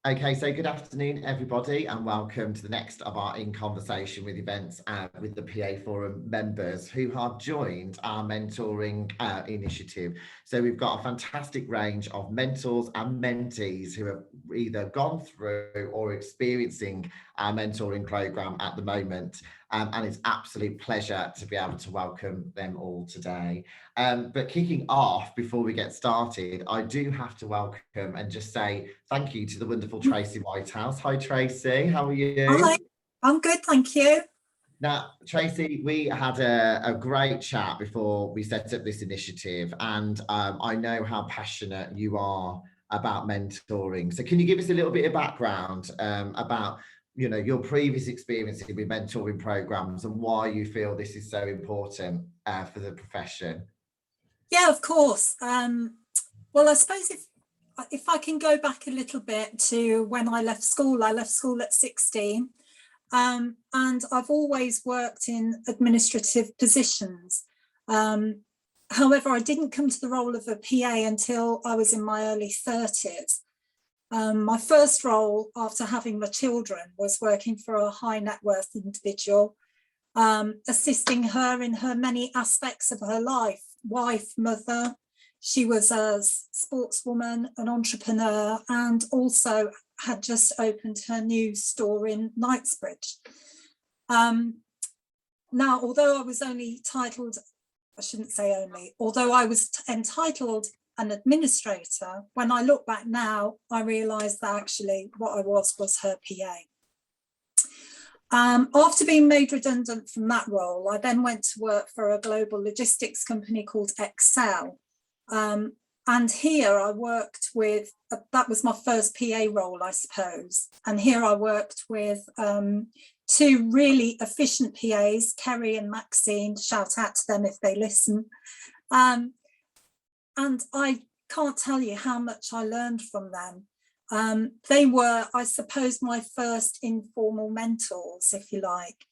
Okay, so good afternoon, everybody, and welcome to the next of our In Conversation with events with the PA Forum members who have joined our mentoring initiative. So we've got a fantastic range of mentors and mentees who have either gone through or experiencing our mentoring program at the moment. And it's absolute pleasure to be able to welcome them all today. But kicking off, before we get started, I do have to welcome and just say thank you to the wonderful Tracy Whitehouse. Hi, Tracy. How are you? Hi, I'm good, thank you. Now, Tracy, we had a great chat before we set up this initiative, and I know how passionate you are about mentoring. So can you give us a little bit of background about your previous experience with mentoring programs and why you feel this is so important for the profession? Yeah, of course. Well, I suppose if I can go back a little bit to when I left school at 16, and I've always worked in administrative positions. However, I didn't come to the role of a PA until I was in my early 30s. My first role after having my children was working for a high net worth individual, assisting her in her many aspects of her life, wife, mother. She was a sportswoman, an entrepreneur, and also had just opened her new store in Knightsbridge. Now, although I was only titled, I shouldn't say only, although I was entitled an administrator, when I look back now, I realise that actually what I was her PA. After being made redundant from that role, I then went to work for a global logistics company called Excel. And here I worked with, that was my first PA role, I suppose. And here I worked with two really efficient PAs, Kerry and Maxine, shout out to them if they listen. And I can't tell you how much I learned from them. They were, I suppose, my first informal mentors, if you like.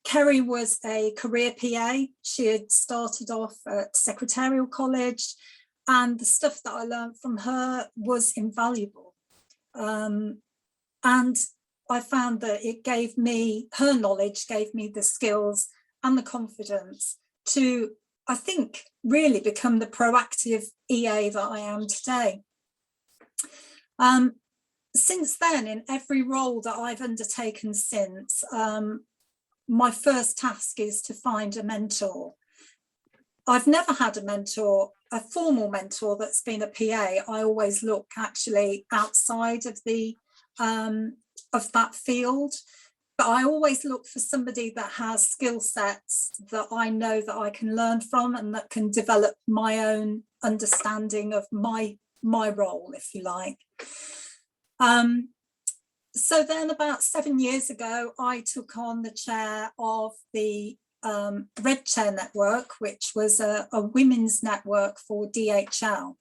Kerry was a career PA. She had started off at Secretarial College, and the stuff that I learned from her was invaluable. And I found that it gave me, her knowledge gave me the skills and the confidence to, I think, really become the proactive EA that I am today. Since then, in every role that I've undertaken since, my first task is to find a mentor. I've never had a mentor, a formal mentor that's been a PA. I always look actually outside of the of that field, but I always look for somebody that has skill sets that I know that I can learn from and that can develop my own understanding of my role, if you like. So then about 7 years ago, I took on the chair of the Red Chair Network, which was a women's network for DHL.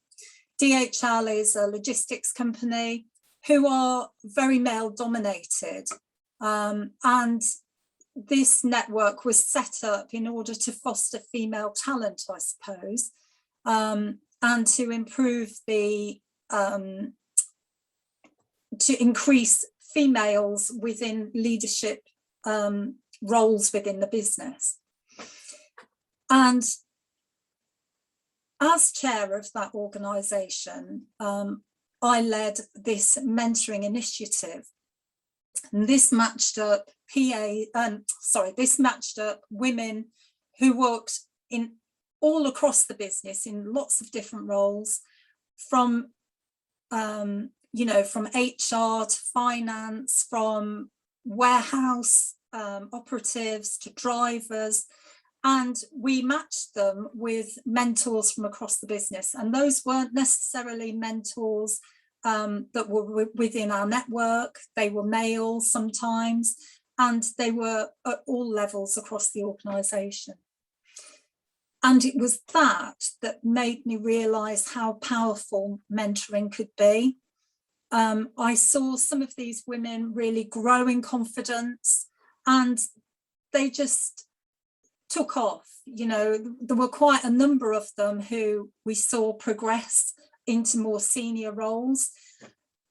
DHL is a logistics company who are very male dominated. And this network was set up in order to foster female talent, I suppose, and to improve the, to increase females within leadership roles within the business. And as chair of that organisation, I led this mentoring initiative. And this matched up this matched up women who worked in all across the business in lots of different roles, from from HR to finance, from warehouse operatives to drivers, and we matched them with mentors from across the business. And those weren't necessarily mentors that were within our network. They were male sometimes, and they were at all levels across the organisation. And it was that made me realise how powerful mentoring could be. I saw some of these women really grow in confidence, and they just took off. There were quite a number of them who we saw progress into more senior roles.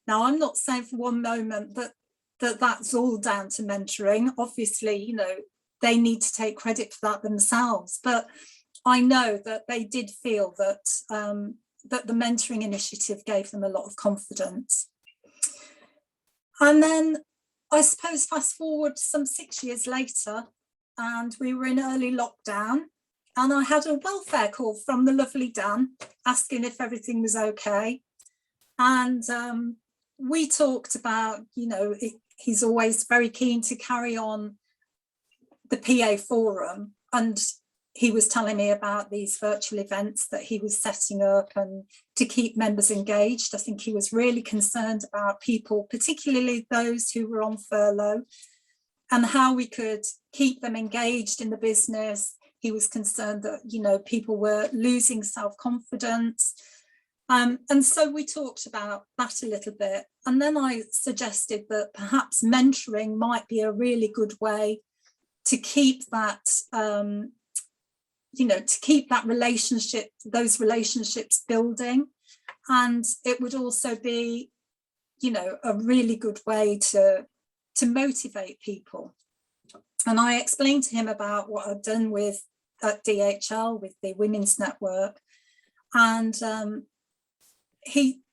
Now, I'm not saying for one moment that that's all down to mentoring. Obviously, you know, they need to take credit for that themselves, but I know that they did feel that that the mentoring initiative gave them a lot of confidence. And then I suppose fast forward some 6 years later, and we were in early lockdown, and I had a welfare call from the lovely Dan asking if everything was okay. And we talked about, you know, he's always very keen to carry on the PA forum, and he was telling me about these virtual events that he was setting up and to keep members engaged. I think he was really concerned about people, particularly those who were on furlough, and how we could keep them engaged in the business. He was concerned that, you know, people were losing self-confidence. And so we talked about that a little bit. And then I suggested that perhaps mentoring might be a really good way to keep that, you know, to keep that relationship, those relationships building. And it would also be, you know, a really good way to motivate people. And I explained to him about what I'd done with at DHL with the Women's Network. And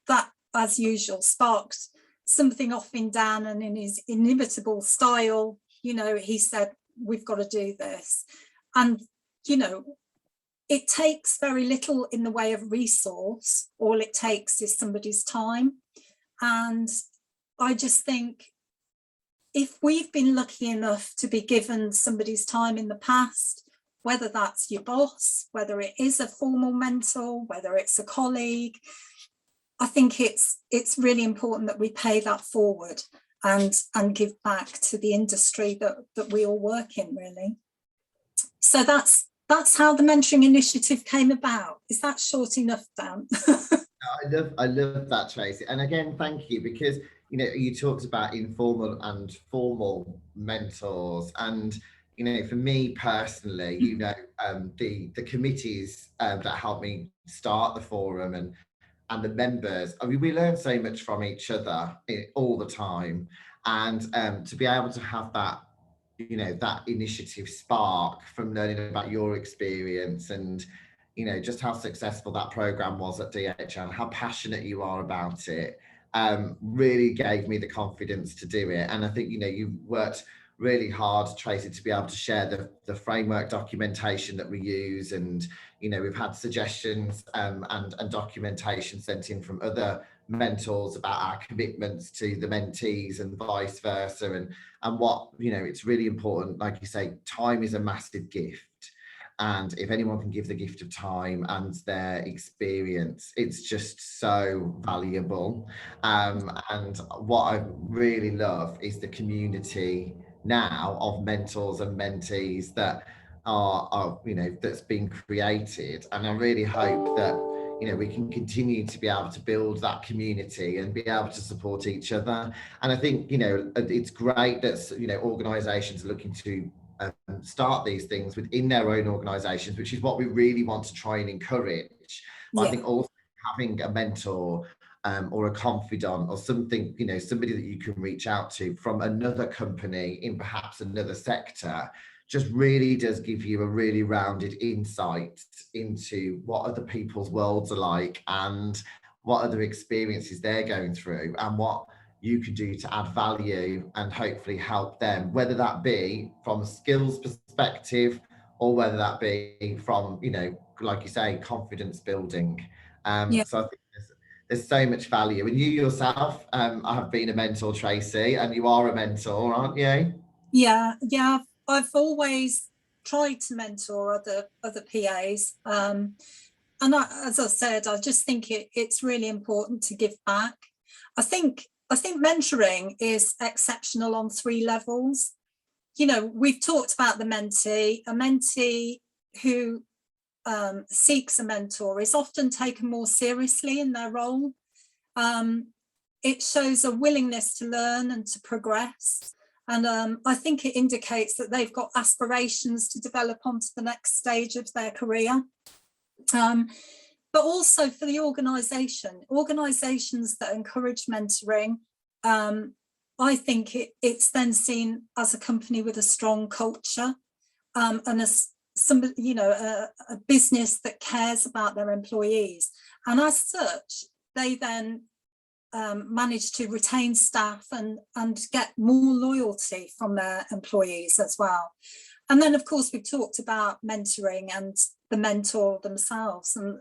that, as usual, sparked something off in Dan, and in his inimitable style, you know, he said, we've got to do this. And, you know, it takes very little in the way of resource. All it takes is somebody's time. And I just think if we've been lucky enough to be given somebody's time in the past, whether that's your boss, whether it is a formal mentor, whether it's a colleague, I think it's really important that we pay that forward and give back to the industry that we all work in, really. So that's how the mentoring initiative came about. Is that short enough, Dan? I love that, Tracy. And again, thank you, because you know, you talked about informal and formal mentors, and you know, for me personally, you know, the committees that helped me start the forum and the members, I mean, we learn so much from each other all the time, and to be able to have that, you know, that initiative spark from learning about your experience and, you know, just how successful that program was at DHL and how passionate you are about it, really gave me the confidence to do it. And I think, you know, you worked really hard, Tracy, to be able to share the framework documentation that we use. And, you know, we've had suggestions and documentation sent in from other mentors about our commitments to the mentees and vice versa. And what, you know, it's really important, like you say, time is a massive gift. And if anyone can give the gift of time and their experience, it's just so valuable. And what I really love is the community now of mentors and mentees that are you know, that's been created. And I really hope that, you know, we can continue to be able to build that community and be able to support each other. And I think, you know, it's great that, you know, organisations are looking to start these things within their own organisations, which is what we really want to try and encourage. But I think also having a mentor or a confidant or something, you know, somebody that you can reach out to from another company in perhaps another sector, just really does give you a really rounded insight into what other people's worlds are like and what other experiences they're going through and what you can do to add value and hopefully help them, whether that be from a skills perspective or whether that be from, you know, like you say, confidence building. So I think there's so much value. And you yourself have been a mentor, Tracy, and you are a mentor, aren't you? Yeah. I've always tried to mentor other PAs. And as I said, I just think it's really important to give back. I think mentoring is exceptional on 3 levels. You know, we've talked about the mentee. A mentee who seeks a mentor is often taken more seriously in their role. It shows a willingness to learn and to progress. And I think it indicates that they've got aspirations to develop onto the next stage of their career. but also for the organisations that encourage mentoring. I think it's then seen as a company with a strong culture, and a business that cares about their employees, and as such they then manage to retain staff and get more loyalty from their employees as well. And then of course we've talked about mentoring and the mentor themselves, and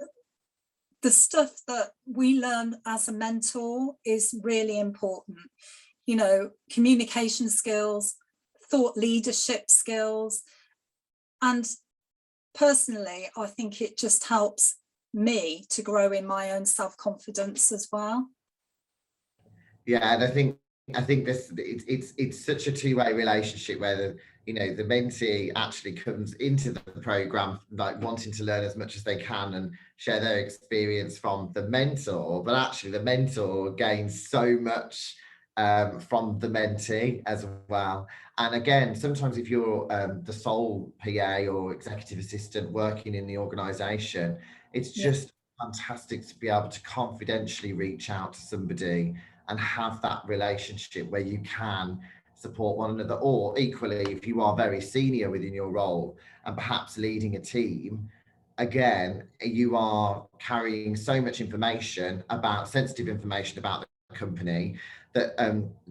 the stuff that we learn as a mentor is really important. Communication skills, thought leadership skills. And personally, I think it just helps me to grow in my own self-confidence as well. Yeah, and I think this it's such a two-way relationship where the mentee actually comes into the program like wanting to learn as much as they can and share their experience from the mentor, but actually the mentor gains so much from the mentee as well. And again, sometimes if you're the sole PA or executive assistant working in the organisation, it's just fantastic to be able to confidentially reach out to somebody and have that relationship where you can support one another. Or equally, if you are very senior within your role and perhaps leading a team, again, you are carrying so much information sensitive information about the company that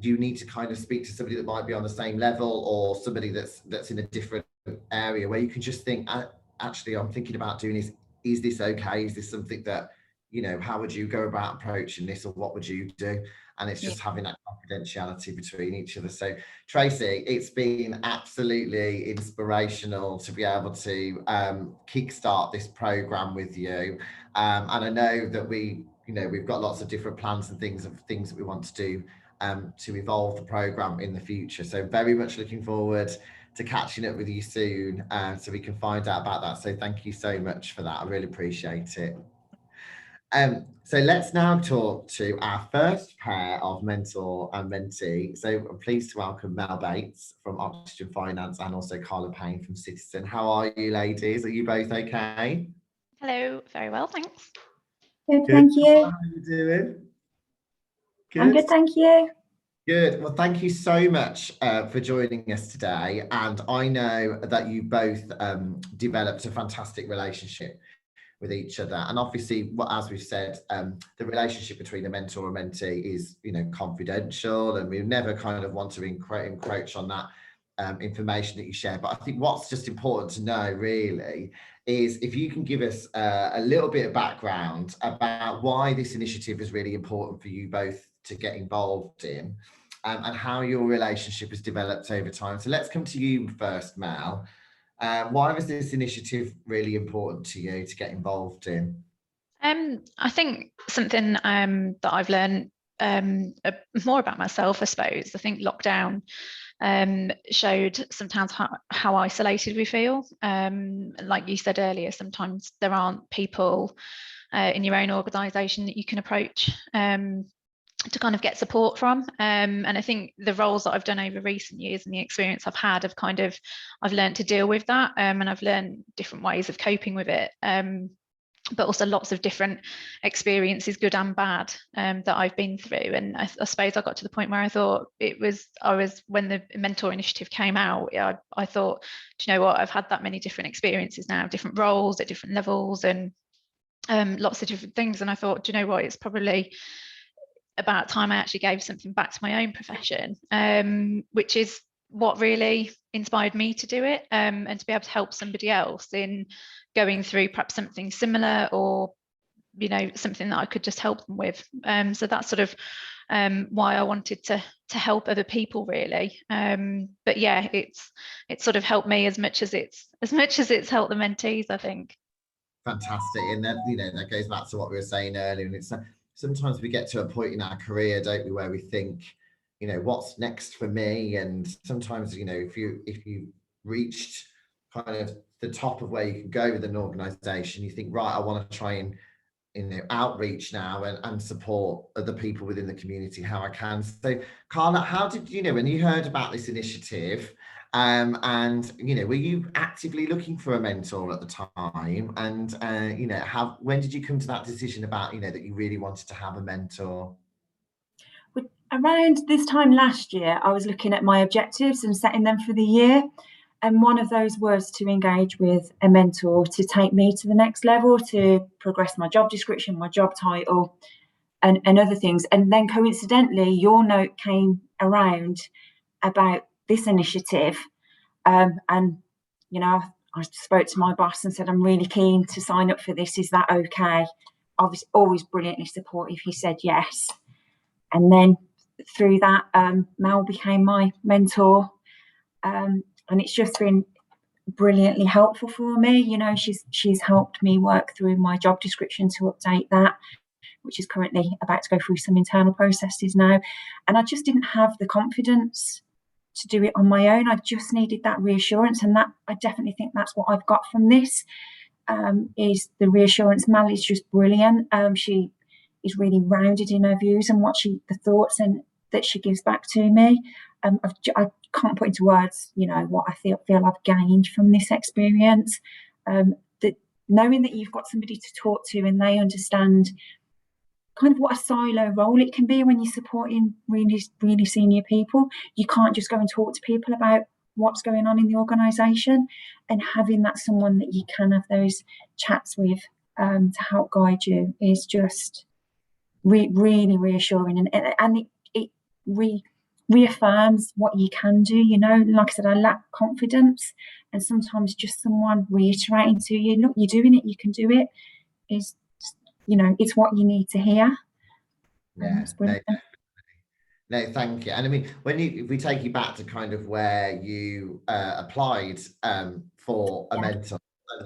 you need to kind of speak to somebody that might be on the same level or somebody that's in a different area where you can just think, actually, I'm thinking about doing this. Is this okay? Is this something that, how would you go about approaching this, or what would you do? And it's just having that confidentiality between each other. So Tracy, it's been absolutely inspirational to be able to kickstart this program with you. And I know that we've got lots of different plans and things that we want to do to evolve the program in the future. So very much looking forward to catching up with you soon so we can find out about that. So thank you so much for that. I really appreciate it. So let's now talk to our first pair of mentor and mentee. So I'm pleased to welcome Mel Bates from Oxygen Finance and also Carla Payne from Citizen. How are you, ladies? Are you both okay? Hello, very well, thanks. Good, thank you. How are you doing? Good. I'm good, thank you. Good. Well, thank you so much for joining us today. And I know that you both developed a fantastic relationship with each other, and obviously, as we've said, the relationship between a mentor and mentee is confidential, and we never kind of want to encroach on that information that you share. But I think what's just important to know really is if you can give us a little bit of background about why this initiative is really important for you both to get involved in, and how your relationship has developed over time. So let's come to you first, Mel. Why was this initiative really important to you to get involved in? I think something that I've learned more about myself, I suppose. I think lockdown showed sometimes how isolated we feel. Like you said earlier, sometimes there aren't people in your own organisation that you can approach to kind of get support from. And I think the roles that I've done over recent years and the experience I've had I've learned to deal with that, and I've learned different ways of coping with it. But also lots of different experiences, good and bad, that I've been through. And I suppose I got to the point where I thought when the mentor initiative came out, I thought, do you know what, I've had that many different experiences now, different roles at different levels, and lots of different things. And I thought, do you know what, it's probably about time I actually gave something back to my own profession, which is what really inspired me to do it, and to be able to help somebody else in going through perhaps something similar, or something that I could just help them with. So that's sort of why I wanted to help other people, really. But yeah, it's sort of helped me as much as it's helped the mentees, I think. Fantastic. And that that goes back to what we were saying earlier, and it's sometimes we get to a point in our career, don't we, where we think, what's next for me? And sometimes, if you reached kind of the top of where you can go with an organization, you think, right, I want to try and outreach now and support other people within the community how I can. So Carla, how did when you heard about this initiative, And were you actively looking for a mentor at the time? And when did you come to that decision about that you really wanted to have a mentor? Around this time last year, I was looking at my objectives and setting them for the year. And one of those was to engage with a mentor to take me to the next level, to progress my job description, my job title, and other things. And then coincidentally, your note came around about this initiative. And, I spoke to my boss and said, I'm really keen to sign up for this. Is that okay? I was always brilliantly supportive. He said yes. And then through that, Mel became my mentor. And it's just been brilliantly helpful for me. She's helped me work through my job description to update that, which is currently about to go through some internal processes now. And I just didn't have the confidence to do it on my own. I just needed that reassurance, and that I definitely think that's what I've got from this, is the reassurance. Mel is just brilliant. She is really rounded in her views and the thoughts and that she gives back to me. I can't put into words, what I feel I've gained from this experience. That knowing that you've got somebody to talk to and they understand kind of what a silo role it can be when you're supporting really, really senior people. You can't just go and talk to people about what's going on in the organisation, and having that someone that you can have those chats with to help guide you is just really reassuring, and it reaffirms what you can do. Like I said, I lack confidence, and sometimes just someone reiterating to you, look, you're doing it, you can do it, is it's what you need to hear. Yeah, no, thank you. And I mean, if we take you back to kind of where you applied for a mentor,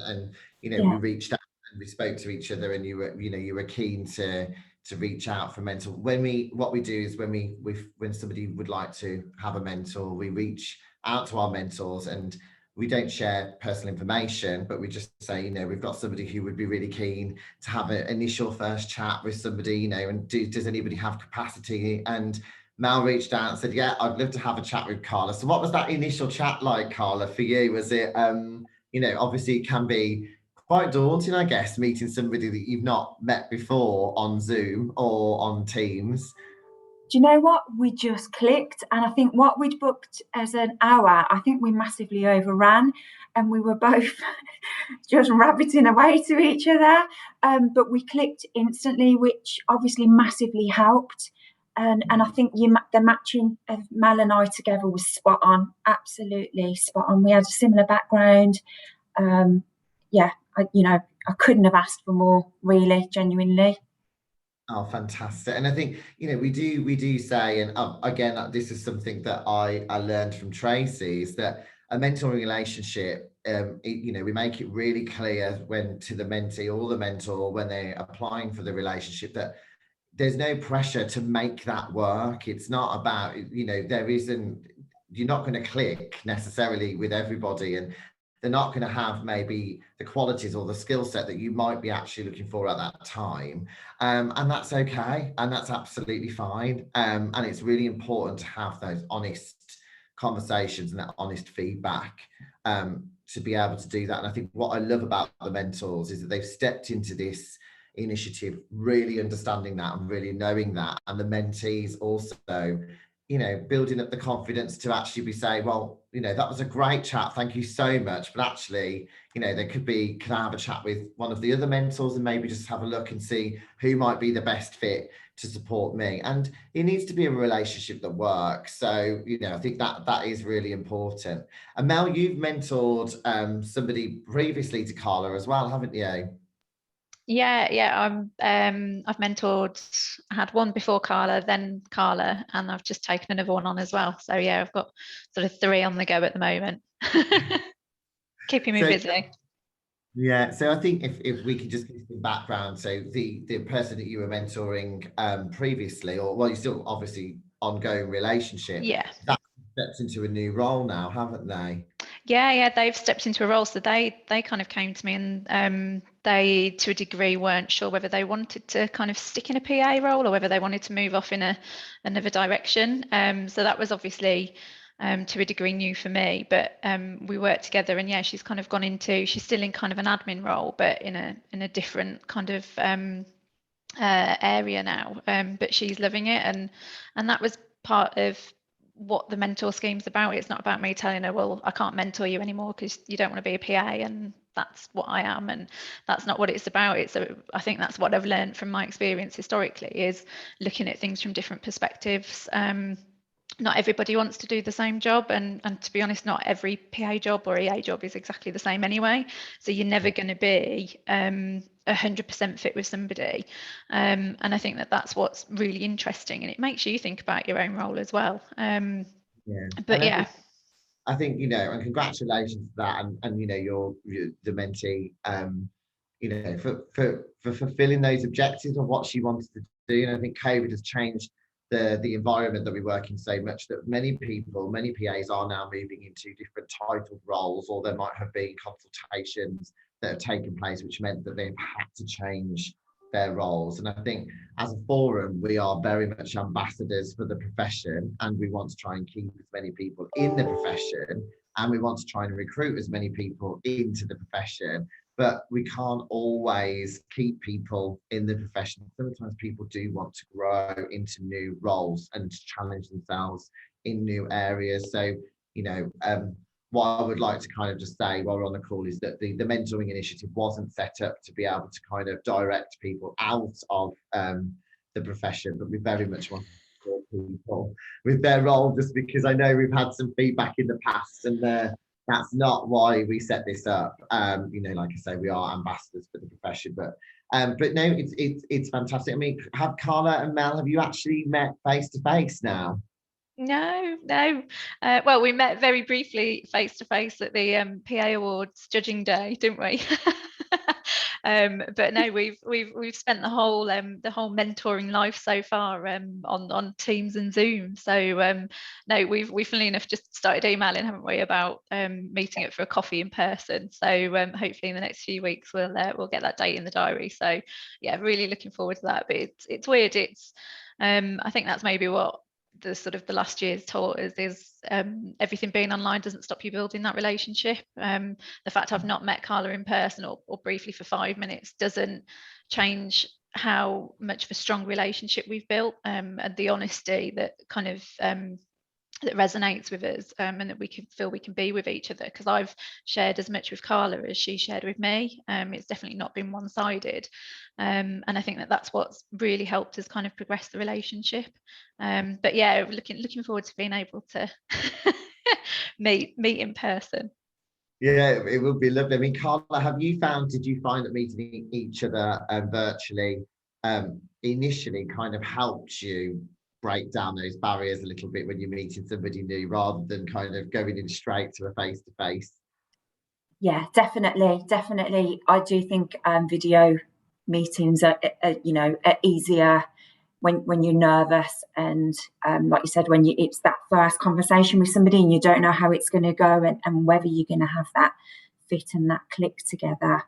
and we reached out and we spoke to each other, and you were keen to reach out for a mentor. What we do is when somebody would like to have a mentor, we reach out to our mentors, and we don't share personal information, but we just say, we've got somebody who would be really keen to have an initial first chat with somebody, and does anybody have capacity? And Mel reached out and said, yeah, I'd love to have a chat with Carla. So what was that initial chat like, Carla, for you? Was it, obviously it can be quite daunting, I guess, meeting somebody that you've not met before on Zoom or on Teams. Do you know what? We just clicked, and I think what we'd booked as an hour, I think we massively overran, and we were both just rabbiting away to each other. But we clicked instantly, which obviously massively helped. And I think the matching of Mel and I together was spot on, absolutely spot on. We had a similar background. I couldn't have asked for more, really, genuinely. Oh, fantastic. And I think, we do say, and again, this is something that I learned from Tracy, is that a mentoring relationship, we make it really clear to the mentee or the mentor, when they're applying for the relationship, that there's no pressure to make that work. It's not about, you're not going to click necessarily with everybody, and they're not going to have maybe the qualities or the skill set that you might be actually looking for at that time. And that's okay. And that's absolutely fine. And it's really important to have those honest conversations and that honest feedback to be able to do that. And I think what I love about the mentors is that they've stepped into this initiative really understanding that and really knowing that. And the mentees also, building up the confidence to actually be saying, well, that was a great chat, thank you so much, but actually, can I have a chat with one of the other mentors and maybe just have a look and see who might be the best fit to support me. And it needs to be a relationship that works. So, I think that is really important. And Mel, you've mentored somebody previously to Carla as well, haven't you? Yeah. I've mentored. I had one before Carla, then Carla, and I've just taken another one on as well. So yeah, I've got sort of 3 on the go at the moment. Keeping me busy. Yeah, so I think if we could just give some background, so the person that you were mentoring previously, or you still obviously ongoing relationship, that stepped into a new role now, haven't they? Yeah, they've stepped into a role. So they kind of came to me, and they, to a degree, weren't sure whether they wanted to kind of stick in a PA role or whether they wanted to move off in another direction. So that was obviously to a degree new for me, but we work together, and yeah, she's kind of gone into, she's still in kind of an admin role, but in a different kind of area now, but she's loving it, and that was part of what the mentor scheme's about. It's not about me telling her, well, I can't mentor you anymore because you don't want to be a PA, and that's what I am, and that's not what it's about. I think that's what I've learned from my experience historically, is looking at things from different perspectives. Not everybody wants to do the same job, and to be honest, not every PA job or EA job is exactly the same anyway, so you're never going to be 100% fit with somebody, and I think that's what's really interesting, and it makes you think about your own role as well. But yeah, I think, you know, and congratulations to that, and you know, you're the mentee, you know, for fulfilling those objectives of what she wanted to do. And I think COVID has changed the environment that we work in so much that many PAs are now moving into different titled roles, or there might have been consultations that have taken place which meant that they've had to change their roles. And I think as a forum, we are very much ambassadors for the profession, and we want to try and keep as many people in the profession, and we want to try and recruit as many people into the profession. But we can't always keep people in the profession. Sometimes people do want to grow into new roles and to challenge themselves in new areas. So, you know, what I would like to kind of just say while we're on the call is that the mentoring initiative wasn't set up to be able to kind of direct people out of the profession, but we very much want to support people with their role, just because I know we've had some feedback in the past, and that's not why we set this up. You know, like I say, we are ambassadors for the profession, but no, it's fantastic. I mean, have Carla and Mel, have you actually met face to face now? No. Well, we met very briefly face to face at the PA Awards judging day, didn't we? But no, we've spent the whole mentoring life so far on Teams and Zoom. So no, we've funnily enough just started emailing, haven't we, about meeting up for a coffee in person. So hopefully in the next few weeks we'll get that date in the diary. So yeah, really looking forward to that. But it's weird. I think that's maybe what the sort of the last year's taught us, is everything being online doesn't stop you building that relationship. The fact I've not met Carla in person or briefly for 5 minutes doesn't change how much of a strong relationship we've built, and the honesty that kind of that resonates with us, and that we can feel we can be with each other, because I've shared as much with Carla as she shared with me. It's definitely not been one-sided, and I think that's what's really helped us kind of progress the relationship. But yeah, looking forward to being able to meet in person. Yeah, it would be lovely. I mean, Carla, did you find that meeting each other virtually initially kind of helped you break down those barriers a little bit when you're meeting somebody new, rather than kind of going in straight to a face-to-face? Yeah, definitely. I do think video meetings are easier when you're nervous, and like you said, when it's that first conversation with somebody and you don't know how it's going to go, and whether you're going to have that fit and that click together.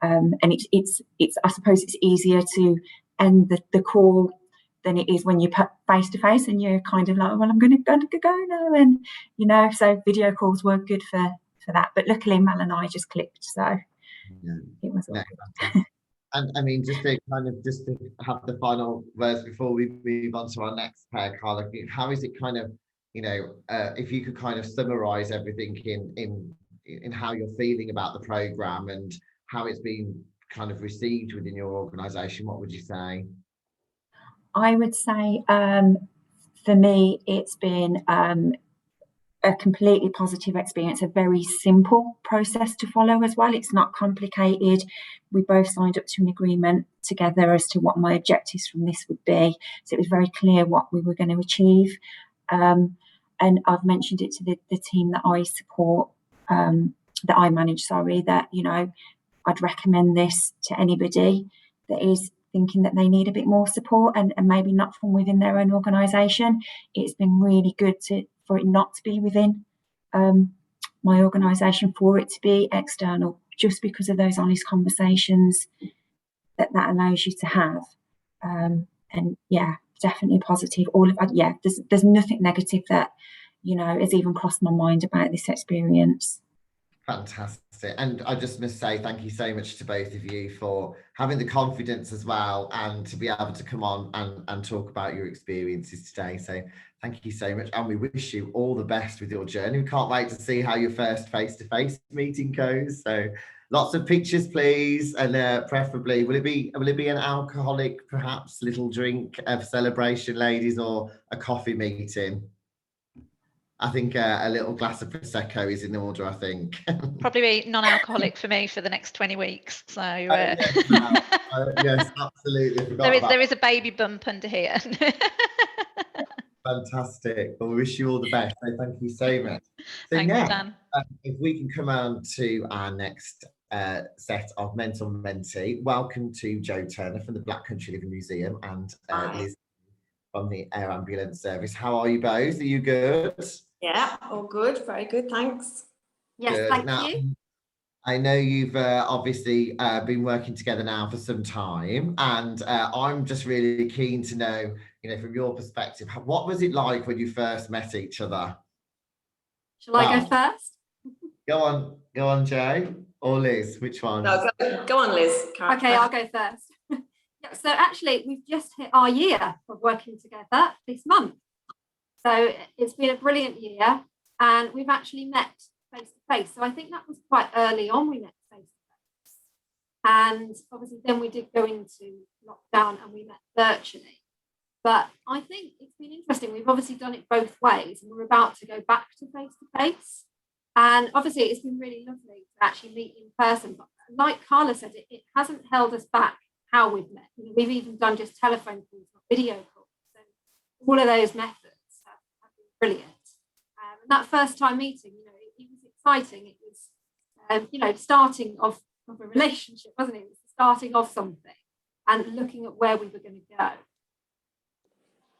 And it's I suppose it's easier to end the call than it is when you put face to face and you're kind of like, well, I'm going to go now, and so video calls were good for that. But luckily Mel and I just clicked, so it was all good. And I mean, just to have the final words before we move on to our next pair, Carla, how is it kind of, if you could kind of summarize everything in how you're feeling about the program and how it's been kind of received within your organization, what would you say? I would say for me, it's been a completely positive experience, a very simple process to follow as well. It's not complicated. We both signed up to an agreement together as to what my objectives from this would be. So it was very clear what we were going to achieve. And I've mentioned it to the team that I support, that I manage, that, I'd recommend this to anybody that is thinking that they need a bit more support, and maybe not from within their own organisation. It's been really good for it not to be within my organisation, for it to be external, just because of those honest conversations that allows you to have. And yeah, definitely positive. There's nothing negative that has even crossed my mind about this experience. Fantastic. And I just must say thank you so much to both of you for having the confidence as well, and to be able to come on and talk about your experiences today. So thank you so much, and we wish you all the best with your journey. We can't wait to see how your first face-to-face meeting goes. So lots of pictures, please, and preferably, will it be an alcoholic, perhaps little drink of celebration, ladies, or a coffee meeting? I think a little glass of Prosecco is in order, I think. Probably be non-alcoholic for me for the next 20 weeks. So yes, absolutely. There is a baby bump under here. Fantastic. Well, we wish you all the best. So thank you so much. So Thanks, now, Dan. if we can come on to our next set of mentor mentee. Welcome to Jo Turner from the Black Country Living Museum, and Liz from the Air Ambulance Service. How are you both? Are you good? Yeah, all good. Very good, thanks. Yes, Good. thank Now, you. I know you've obviously been working together now for some time, and I'm just really keen to know, from your perspective, what was it like when you first met each other? Shall I go first? Go on, Jo or Liz, which one? No, go on, Liz. Okay, I'll go first. So actually, we've just hit our year of working together this month. So it's been a brilliant year, and we've actually met face to face. So I think that was quite early on we met face to face. And obviously then we did go into lockdown and we met virtually. But I think it's been interesting. We've obviously done it both ways, and we're about to go back to face. And obviously it's been really lovely to actually meet in person. But like Carla said, it hasn't held us back how we've met. We've even done just telephone calls or video calls. So all of those methods have been brilliant. And that first time meeting, it was exciting. It was, starting of a relationship, wasn't it? It was the starting of something and looking at where we were going to go.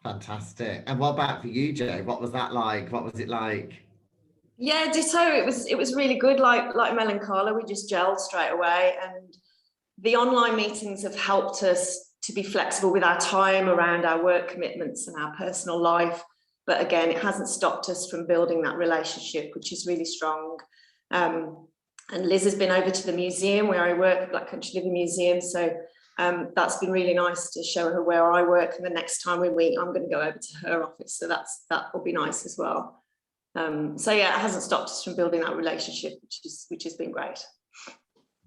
Fantastic. And what about for you, Jo? What was that like? What was it like? Yeah, ditto. It was really good. Like Mel and Carla, we just gelled straight away, and the online meetings have helped us to be flexible with our time around our work commitments and our personal life. But again, it hasn't stopped us from building that relationship, which is really strong. And Liz has been over to the museum where I work, the Black Country Living Museum. So that's been really nice to show her where I work. And the next time we meet, I'm going to go over to her office. So that will be nice as well. So yeah, it hasn't stopped us from building that relationship, which has been great.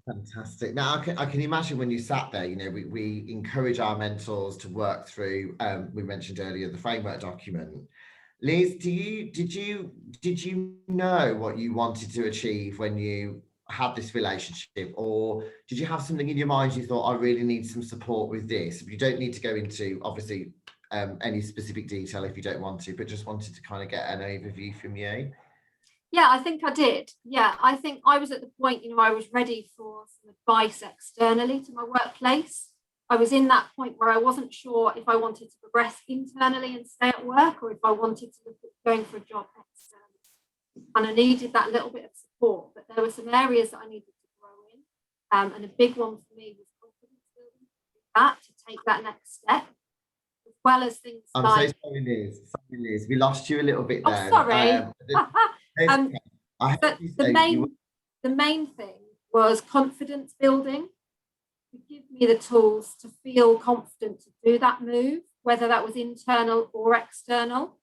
Fantastic. Now I can imagine when you sat there, we encourage our mentors to work through, we mentioned earlier, the framework document. Liz, did you know what you wanted to achieve when you had this relationship, or did you have something in your mind you thought, I really need some support with this? You don't need to go into obviously any specific detail if you don't want to, but just wanted to kind of get an overview from you. Yeah, I think I did. Yeah, I think I was at the point, I was ready for some advice externally to my workplace. I was in that point where I wasn't sure if I wanted to progress internally and stay at work, or if I wanted to look at going for a job externally. And I needed that little bit of support, but there were some areas that I needed to grow in. And a big one for me was confidence building, to take that next step, as well as things I'm like... so sorry, Liz. We lost you a little bit there. Oh, sorry. The main thing was confidence building, to give me the tools to feel confident to do that move, whether that was internal or external.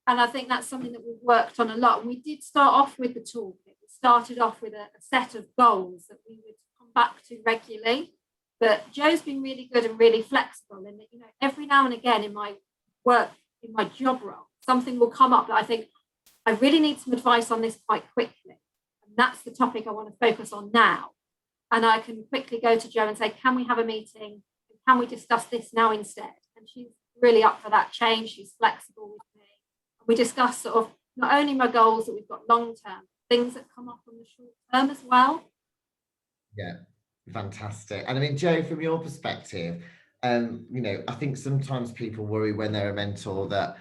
And I think that's something that we've worked on a lot. And we did start off with the toolkit. We started off with a set of goals that we would come back to regularly. But Jo's been really good and really flexible. And every now and again in my work, in my job role, something will come up that I think I really need some advice on this quite quickly. And that's the topic I want to focus on now. And I can quickly go to Jo and say, can we have a meeting? Can we discuss this now instead? And she's really up for that change. She's flexible with me. And we discuss sort of not only my goals that we've got long term, things that come up on the short term as well. Yeah, fantastic. And I mean, Jo, from your perspective, I think sometimes people worry when they're a mentor that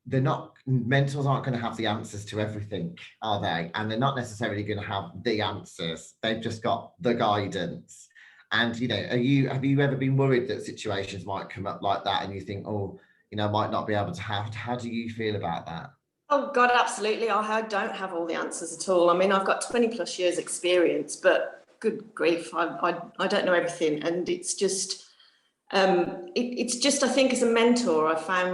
they're not, mentors aren't going to have the answers to everything, are they? And they're not necessarily going to have the answers. They've just got the guidance. And have you ever been worried that situations might come up like that and you think, oh, might not be able to have. How do you feel about that? Oh God, absolutely. I don't have all the answers at all. I mean, I've got 20 plus years experience, but good grief, I don't know everything. And it's just, it's just, I think as a mentor, I found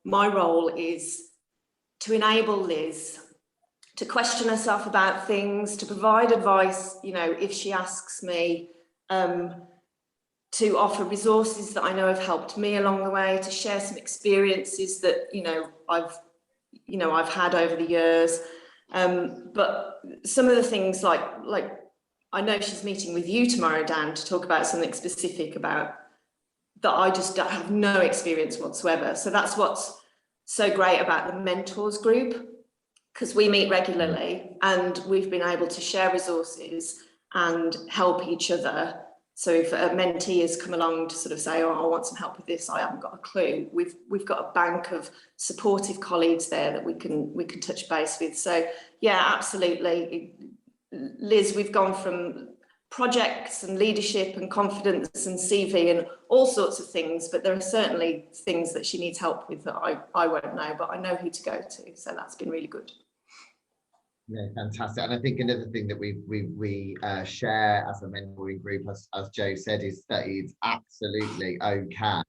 my role is to enable Liz to question herself about things, to provide advice, if she asks me, to offer resources that I know have helped me along the way, to share some experiences that, I've had over the years. But some of the things like I know she's meeting with you tomorrow, Dan, to talk about something specific about that I just have no experience whatsoever. So that's what's so great about the mentors group, because we meet regularly and we've been able to share resources and help each other. So if a mentee has come along to sort of say, oh, I want some help with this, I haven't got a clue, we've got a bank of supportive colleagues there that we can touch base with. So yeah, absolutely. Liz, we've gone from projects and leadership and confidence and CV and all sorts of things, but there are certainly things that she needs help with that I won't know, but I know who to go to. So that's been really good. Yeah, fantastic. And I think another thing that we share as a mentoring group, as Joe said, is that it's absolutely okay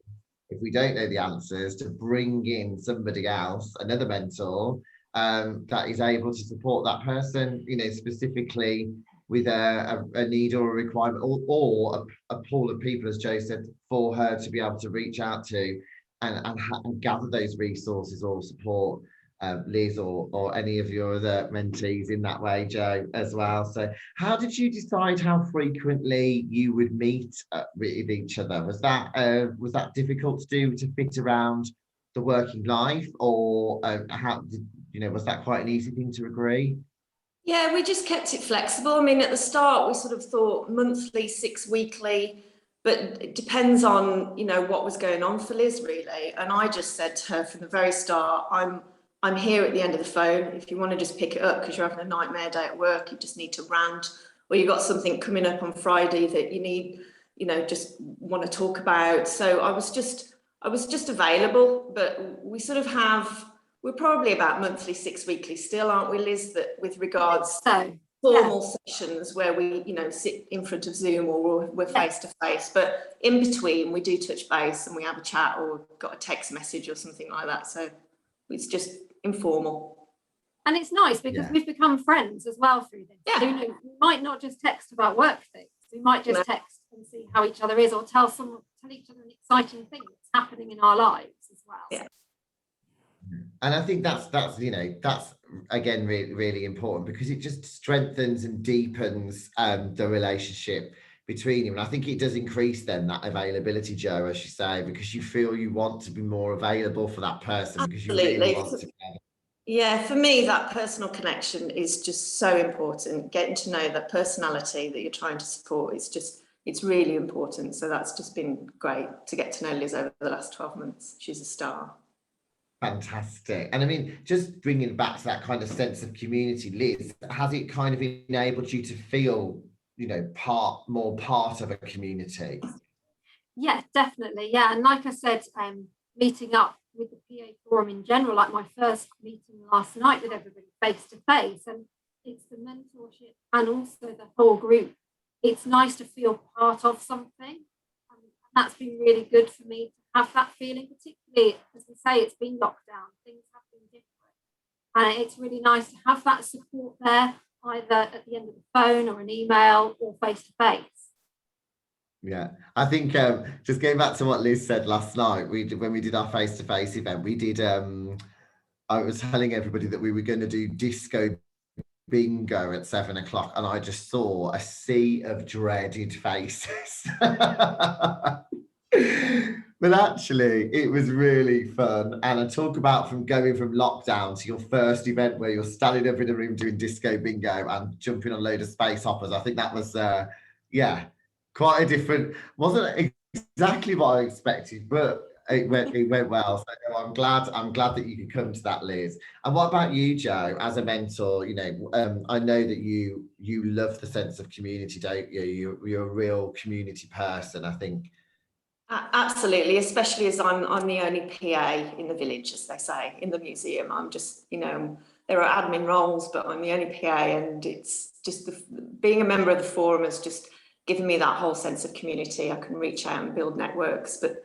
if we don't know the answers to bring in somebody else, another mentor, that is able to support that person, specifically with a need or a requirement, or a pool of people, as Joe said, for her to be able to reach out to and gather those resources or support. Liz or any of your other mentees in that way, Joe, as well. So how did you decide how frequently you would meet with each other? Was that difficult to do, to fit around the working life, or how did was that quite an easy thing to agree? Yeah, we just kept it flexible. I mean, at the start we sort of thought monthly, 6 weekly, but it depends on what was going on for Liz, really. And I just said to her from the very start, I'm here at the end of the phone. If you want to just pick it up because you're having a nightmare day at work, you just need to rant, or you got something coming up on Friday that you need, just want to talk about. So I was just available, but we sort of we're probably about monthly, 6 weekly still, aren't we, Liz, that with regards to formal sessions where we, sit in front of Zoom or we're face to face, but in between we do touch base and we have a chat or got a text message or something like that. So it's just informal. And it's nice because we've become friends as well through this. Yeah. So, we might not just text about work things. We might just text and see how each other is, or tell each other an exciting thing that's happening in our lives as well. Yeah. And I think that's again really important, because it just strengthens and deepens the relationship between you. And I think it does increase then that availability, Joe, as you say, because you feel you want to be more available for that person. Absolutely. Because you really want to. Yeah, for me, that personal connection is just so important. Getting to know that personality that you're trying to support is it's really important. So that's just been great to get to know Liz over the last 12 months. She's a star. Fantastic. And I mean, just bringing it back to that kind of sense of community, Liz, has it kind of enabled you to feel more part of a community? Yeah, definitely. Yeah, and like I said, meeting up with the PA forum in general, like my first meeting last night with everybody face to face, and it's the mentorship and also the whole group. It's nice to feel part of something, and that's been really good for me to have that feeling, particularly as we say, it's been lockdown, things have been different, and it's really nice to have that support there, either at the end of the phone or an email or face to face. Yeah, I think just going back to what Liz said last night, when we did our face-to-face event, we did I was telling everybody that we were going to do disco bingo at 7 o'clock, and I just saw a sea of dreaded faces. But actually it was really fun. And I talk about going from lockdown to your first event where you're standing up in a room doing disco bingo and jumping on a load of space hoppers. I think that was quite a different, wasn't exactly what I expected, but it went well. So I'm glad that you could come to that, Liz. And what about you, Joe, as a mentor? I know that you love the sense of community, don't you? You're a real community person. I think Absolutely, especially as I'm the only PA in the village, as they say, in the museum. I'm just, there are admin roles, but I'm the only PA, and it's just being a member of the forum has just given me that whole sense of community. I can reach out and build networks, but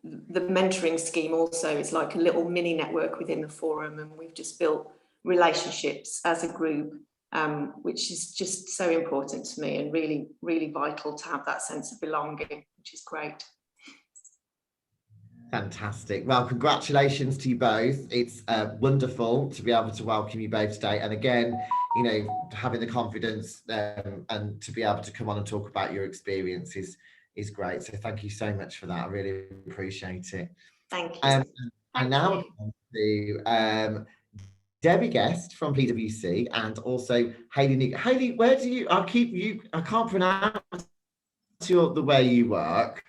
the mentoring scheme also is like a little mini network within the forum, and we've just built relationships as a group, which is just so important to me and really, really vital to have that sense of belonging, which is great. Fantastic. Well, congratulations to you both. It's wonderful to be able to welcome you both today. And again, having the confidence and to be able to come on and talk about your experiences is great. So thank you so much for that. I really appreciate it. Thank you. And now on to Debbie Guest from PwC, and also Hayley Newcombe. Hayley, where do you, I can't pronounce the way you work.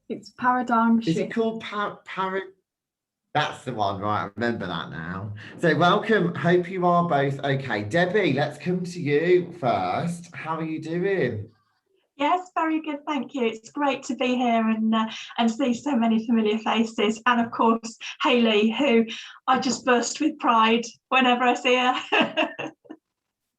It's Paradigm Shift. Is it called That's the one, right? I remember that now. So welcome. Hope you are both okay. Debbie, let's come to you first. How are you doing? Yes, very good, thank you. It's great to be here and see so many familiar faces, and of course Hayley, who I just burst with pride whenever I see her.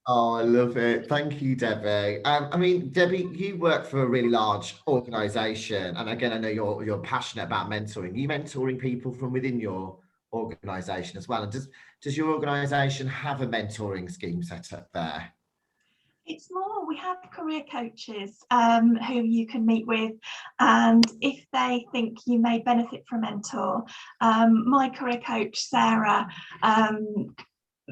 Oh, I love it. Thank you, Debbie. I mean, Debbie, you work for a really large organisation, and again, I know you're passionate about mentoring. Are you mentoring people from within your organisation as well? And does your organisation have a mentoring scheme set up there? It's more, we have career coaches who you can meet with, and if they think you may benefit from a mentor, my career coach, Sarah,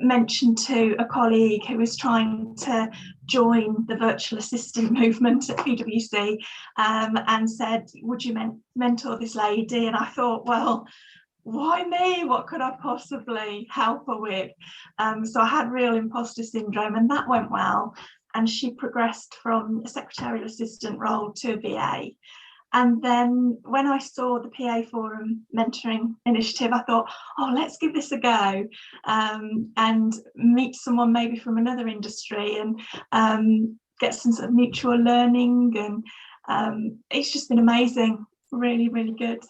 mentioned to a colleague who was trying to join the virtual assistant movement at PwC and said, would you mentor this lady? And I thought, well, why me? What could I possibly help her with? So I had real imposter syndrome, and that went well. And she progressed from a secretarial assistant role to a VA. And then when I saw the PA Forum mentoring initiative, I thought, oh, let's give this a go and meet someone maybe from another industry and get some sort of mutual learning. And it's just been amazing, really, really good.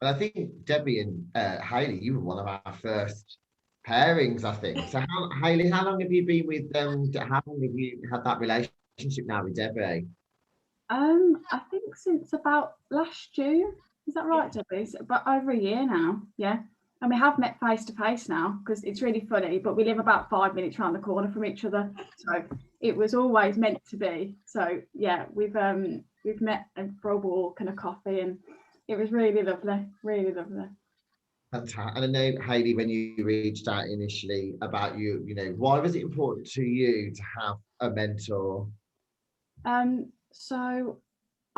Well, I think Debbie and Hayley, you were one of our first pairings, I think. So Hayley, how long have you been with them? How long have you had that relationship now with Debbie? I think since about last June. Is that right, Debbie? But over a year now, yeah. And we have met face to face now, because it's really funny, but we live about 5 minutes around the corner from each other. So it was always meant to be. So yeah, we've met for a walk and a coffee, and it was really lovely, really lovely. Fantastic. And I know, Hayley, when you reached out initially about why was it important to you to have a mentor? So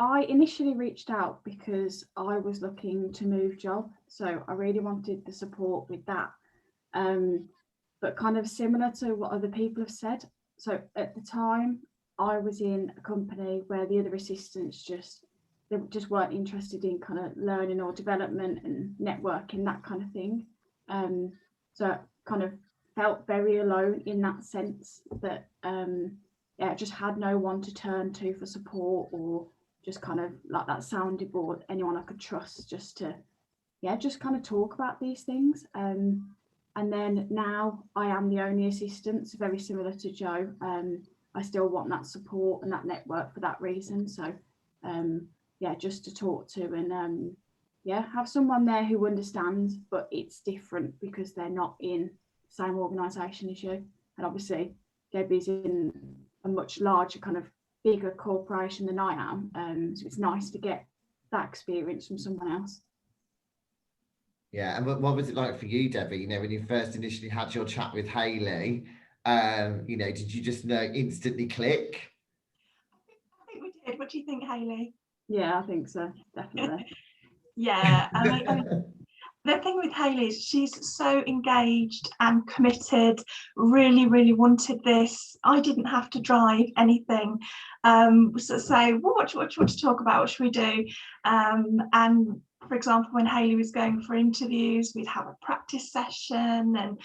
I initially reached out because I was looking to move job. So I really wanted the support with that. But kind of similar to what other people have said. So at the time, I was in a company where the other assistants they just weren't interested in kind of learning or development and networking, that kind of thing. So I kind of felt very alone in that sense that I just had no one to turn to for support, or just kind of like that sounding board, anyone I could trust just to just kind of talk about these things. And then now I am the only assistant, so very similar to Jo. I still want that support and that network for that reason. So just to talk to and have someone there who understands, but it's different because they're not in the same organisation as you. And obviously Debbie's in a much larger, kind of bigger corporation than I am. So it's nice to get that experience from someone else. Yeah, and what was it like for you, Debbie? When you first initially had your chat with Hayley, did you just instantly click? I think we did. What do you think, Hayley? Yeah, I think so, definitely. Yeah, I mean, the thing with Hayley is she's so engaged and committed, really, really wanted this. I didn't have to drive anything. So say, well, what do you want to talk about? What should we do? And for example, when Hayley was going for interviews, we'd have a practice session, and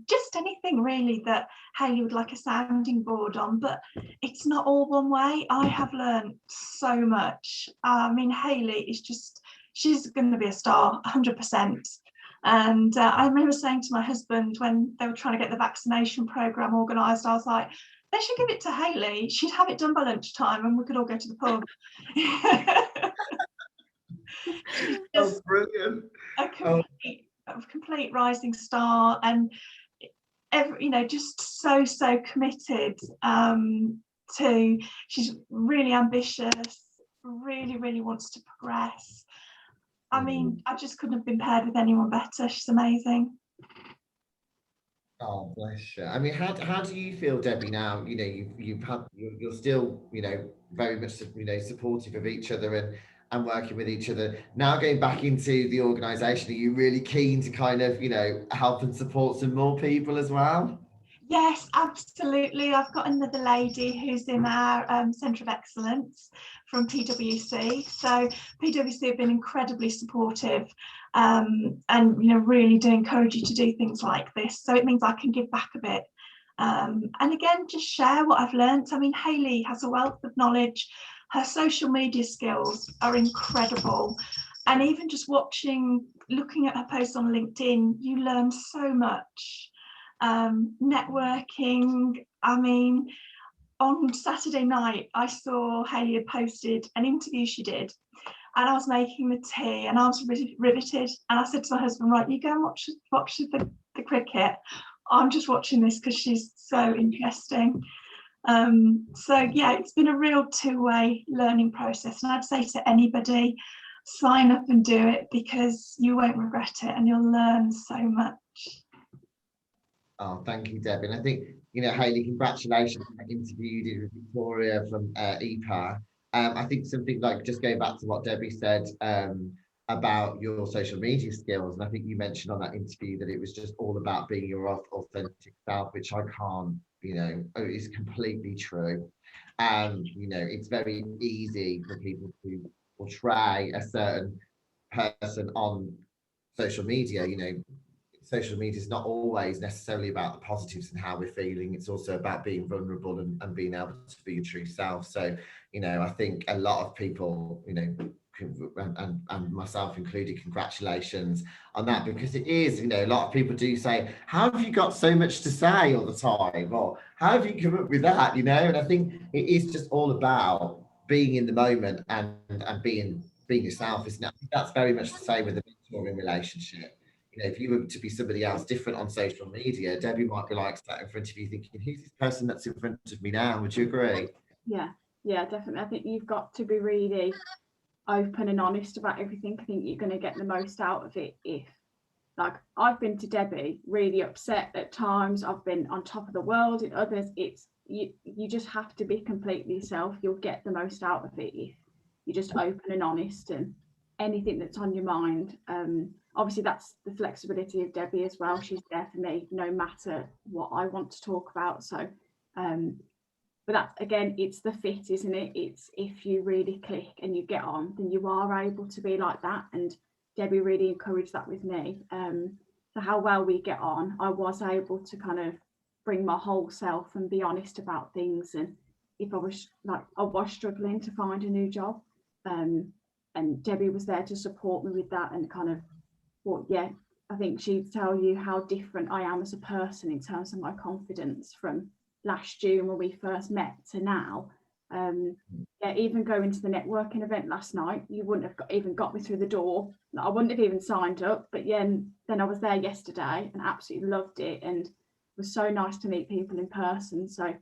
just anything really that Hayley would like a sounding board on. But it's not all one way. I have learned so much. I mean, Hayley is just, she's going to be a star, 100%. And I remember saying to my husband when they were trying to get the vaccination programme organised, I was like, they should give it to Hayley. She'd have it done by lunchtime and we could all go to the pub. Oh, brilliant. A complete rising star, and just so committed to, she's really ambitious, really wants to progress. I mean, I just couldn't have been paired with anyone better. She's amazing. Oh, bless you. I mean, how do you feel, Debbie, now, you're still, very much, supportive of each other and working with each other. Now going back into the organisation, are you really keen to kind of, help and support some more people as well? Yes, absolutely. I've got another lady who's in our Centre of Excellence from PwC. So PwC have been incredibly supportive, and really do encourage you to do things like this. So it means I can give back a bit. And again, just share what I've learned. I mean, Hayley has a wealth of knowledge. Her social media skills are incredible. And even just looking at her posts on LinkedIn, you learn so much. Networking. I mean, on Saturday night, I saw Hayley had posted an interview she did, and I was making the tea and I was riveted. And I said to my husband, right, you go and watch the cricket. I'm just watching this because she's so interesting. So yeah, it's been a real two-way learning process, and I'd say to anybody, sign up and do it, because you won't regret it and you'll learn so much. Oh, thank you, Debbie. And I think, Hayley, congratulations on that interview you did with Victoria from EPA. I think something like, just going back to what Debbie said about your social media skills, and I think you mentioned on that interview that it was just all about being your authentic self, which I can't, is completely true. It's very easy for people to portray a certain person on social media. Social media is not always necessarily about the positives and how we're feeling. It's also about being vulnerable and being able to be your true self. So, I think a lot of people, and myself included, congratulations on that, because it is, a lot of people do say, how have you got so much to say all the time? Or how have you come up with that? And I think it is just all about being in the moment and being yourself, isn't it? I think that's very much the same with the mentoring relationship. If you were to be somebody else different on social media, Debbie might be like sat in front of you thinking, who's this person that's in front of me now? Would you agree? Yeah, definitely. I think you've got to be really open and honest about everything. I think you're going to get the most out of it if, like, I've been to Debbie really upset at times. I've been on top of the world in others. It's you just have to be completely yourself. You'll get the most out of it if you're just open and honest, and anything that's on your mind. Obviously that's the flexibility of Debbie as well. She's there for me no matter what I want to talk about. So but that's, again, it's the fit, isn't it? It's if you really click and you get on, then you are able to be like that. And Debbie really encouraged that with me. So how well we get on, I was able to kind of bring my whole self and be honest about things. And if I was struggling to find a new job, and Debbie was there to support me with that, and kind of, I think she'd tell you how different I am as a person in terms of my confidence from last June when we first met to now. Even going to the networking event last night, you wouldn't have even got me through the door. I wouldn't have even signed up, but then I was there yesterday and absolutely loved it, and it was so nice to meet people in person. So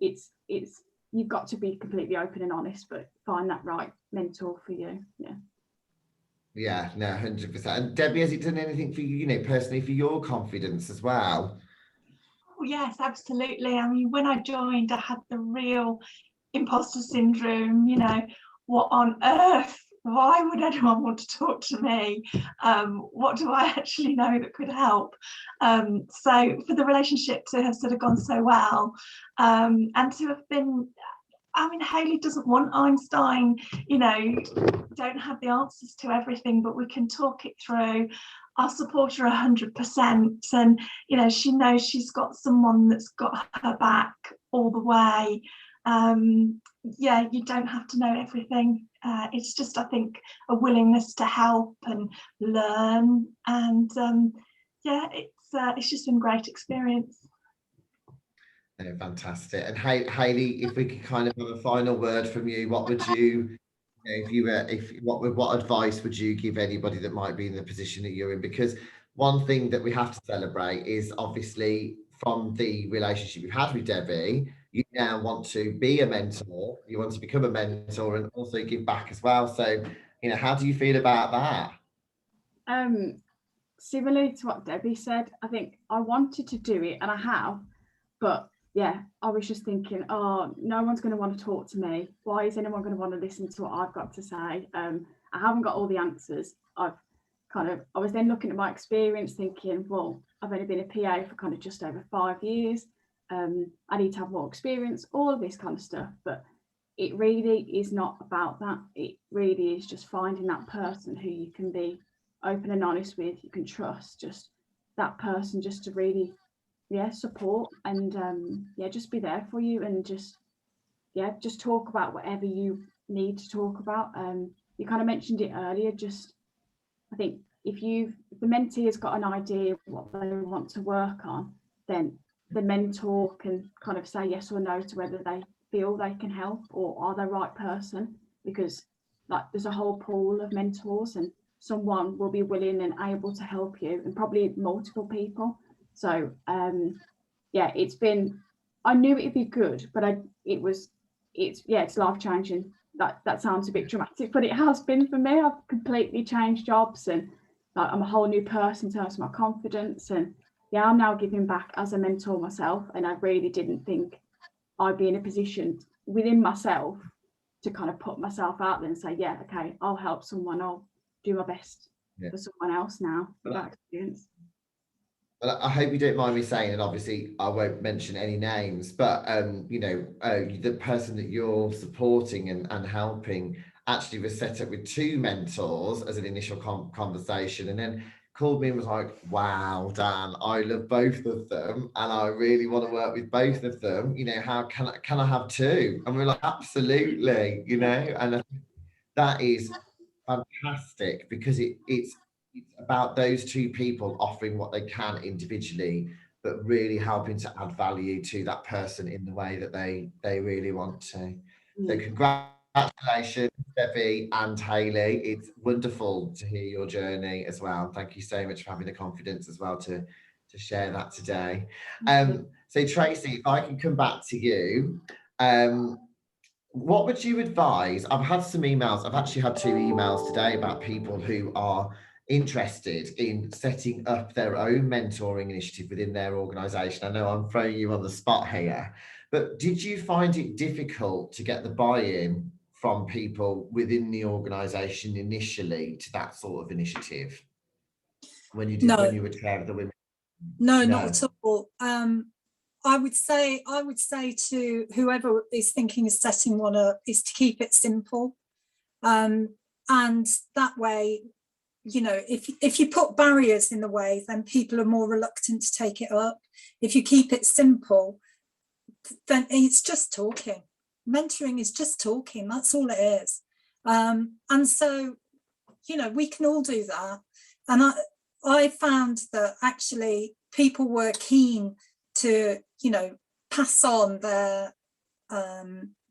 it's you've got to be completely open and honest, but find that right mentor for you. Yeah, no, 100%. And Debbie, has it done anything for you, personally, for your confidence as well? Oh, yes, absolutely. I mean, when I joined, I had the real imposter syndrome. What on earth? Why would anyone want to talk to me? What do I actually know that could help? So for the relationship to have sort of gone so well, and to have been I mean, Hayley doesn't want Einstein, you know, don't have the answers to everything, but we can talk it through. I'll support her 100%. And, you know, she knows she's got someone that's got her back all the way. Yeah, you don't have to know everything. It's just, I think, a willingness to help and learn. And yeah, it's just been a great experience. Oh, fantastic. And Hayley, if we could kind of have a final word from you, what would you, if you were, what advice would you give anybody that might be in the position that you're in? Because one thing that we have to celebrate is obviously from the relationship you've had with Debbie, you now want to be a mentor, you want to become a mentor and also give back as well. So, you know, how do you feel about that? Similarly to what Debbie said, I think I wanted to do it and I have, but yeah, I was just thinking, oh, no one's going to want to talk to me. Why is anyone going to want to listen to what I've got to say? I haven't got all the answers. I was then looking at my experience thinking, well, I've only been a PA for kind of just over 5 years. I need to have more experience, all of this kind of stuff. But it really is not about that. It really is just finding that person who you can be open and honest with, you can trust, just that person just to really support and just be there for you and just talk about whatever you need to talk about. You kind of mentioned it earlier, just I think if the mentee has got an idea of what they want to work on, then the mentor can kind of say yes or no to whether they feel they can help or are the right person, because like there's a whole pool of mentors and someone will be willing and able to help you, and probably multiple people. So it's been, I knew it'd be good, but it's life-changing. That sounds a bit dramatic, but it has been for me. I've completely changed jobs and like I'm a whole new person in terms of my confidence, and I'm now giving back as a mentor myself, and I really didn't think I'd be in a position within myself to kind of put myself out there and say, yeah, okay, I'll help someone, I'll do my best for someone else now with that experience. Well, I hope you don't mind me saying, and obviously I won't mention any names, but the person that you're supporting and helping actually was set up with 2 mentors as an initial conversation, and then called me and was like, wow, Dan, I love both of them and I really want to work with both of them. You know, how can I have 2? And we're like, absolutely, you know, and I think that is fantastic, because it's about those 2 people offering what they can individually, but really helping to add value to that person in the way that they really want to. So congratulations, Debbie and Hayley. It's wonderful to hear your journey as well. Thank you so much for having the confidence as well to share that today. So Tracy, if I can come back to you, what would you advise? I've had some emails. I've actually had 2 emails today about people who are interested in setting up their own mentoring initiative within their organisation. I know I'm throwing you on the spot here, but did you find it difficult to get the buy-in from people within the organisation initially to that sort of initiative when you were chair of the women? No, not at all. I would say to whoever is thinking of setting one up is to keep it simple, and that way, you know, if you put barriers in the way, then people are more reluctant to take it up. If you keep it simple, then it's just talking. Mentoring is just talking. That's all it is. And so, you know, we can all do that. And I found that actually people were keen to, you know, pass on their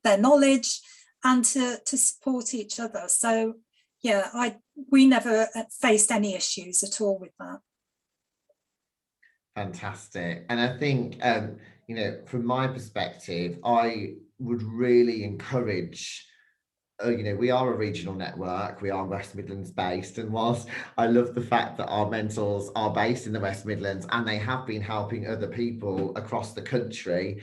knowledge and to support each other. So yeah, we never faced any issues at all with that. Fantastic. And I think you know, from my perspective, I would really encourage, you know, we are a regional network, we are West Midlands based, and whilst I love the fact that our mentors are based in the West Midlands and they have been helping other people across the country,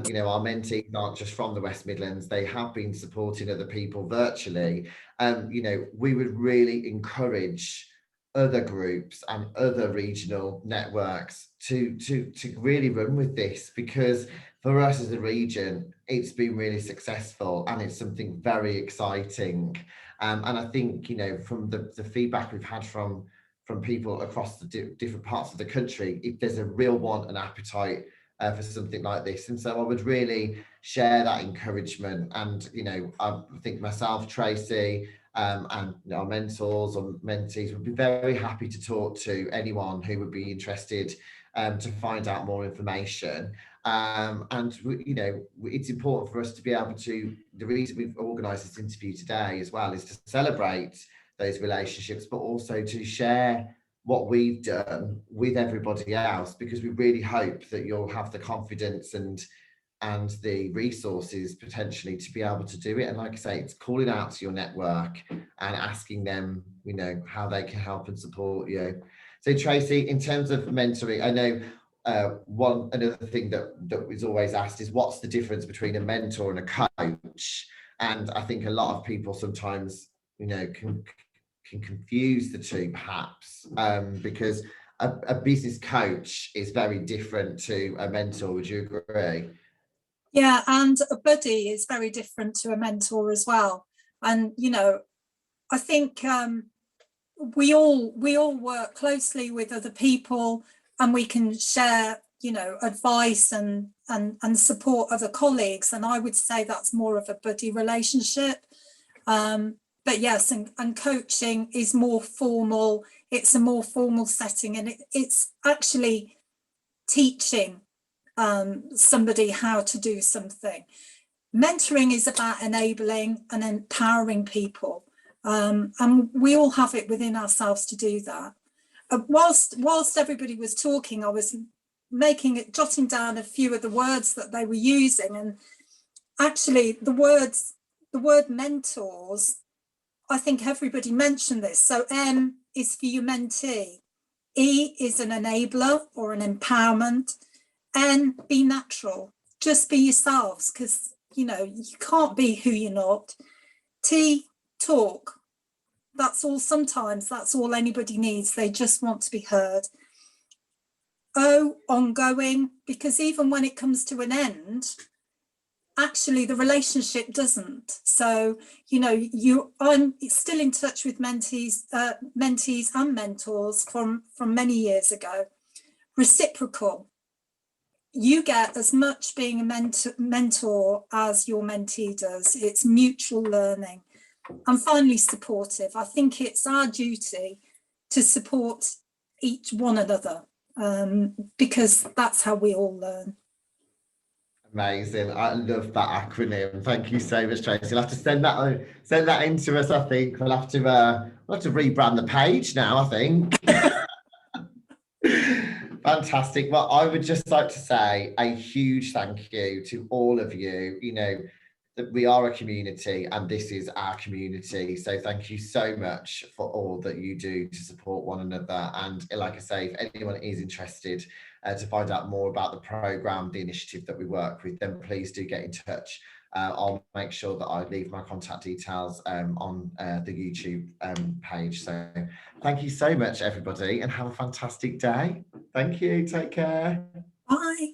you know, our mentees aren't just from the West Midlands, they have been supporting other people virtually. You know, we would really encourage other groups and other regional networks to really run with this, because for us as a region, it's been really successful, and it's something very exciting. And I think, you know, from the feedback we've had from people across the different parts of the country, if there's a real want and appetite for something like this. And so I would really share that encouragement. And, you know, I think myself, Tracy, and our mentors or mentees would be very happy to talk to anyone who would be interested to find out more information. And, you know, it's important for us to be able to, the reason we've organised this interview today as well is to celebrate those relationships, but also to share what we've done with everybody else, because we really hope that you'll have the confidence and the resources potentially to be able to do it. And like I say, it's calling out to your network and asking them, you know, how they can help and support you. So Tracy, in terms of mentoring, I know another thing that is always asked is, what's the difference between a mentor and a coach? And I think a lot of people sometimes, you know, can confuse the two, perhaps, because a business coach is very different to a mentor. Would you agree? Yeah, and a buddy is very different to a mentor as well. And, you know, I think we all work closely with other people, and we can share, you know, advice and support other colleagues. And I would say that's more of a buddy relationship. But yes, and coaching is more formal. It's a more formal setting, and it's actually teaching somebody how to do something. Mentoring is about enabling and empowering people, and we all have it within ourselves to do that. Whilst everybody was talking, I was jotting down a few of the words that they were using, and actually the word mentors, I think everybody mentioned this. So M is for your mentee, E is an enabler or an empowerment, N, be natural, just be yourselves, because, you know, you can't be who you're not. T, talk. That's all. Sometimes that's all anybody needs. They just want to be heard. O, ongoing, because even when it comes to an end, actually the relationship doesn't. So, you know, I'm still in touch with mentees and mentors from many years ago. Reciprocal. You get as much being a mentor as your mentee does. It's mutual learning. And finally, supportive. I think it's our duty to support each one another, because that's how we all learn. Amazing. I love that acronym. Thank you so much, Tracy. We'll have to send that in to us. I think we'll have to rebrand the page now, I think. Fantastic. Well, I would just like to say a huge thank you to all of you. You know, that we are a community, and this is our community. So thank you so much for all that you do to support one another. And like I say, if anyone is interested to find out more about the programme, the initiative that we work with, then please do get in touch. I'll make sure that I leave my contact details on the YouTube page. So thank you so much, everybody, and have a fantastic day. Thank you. Take care. Bye.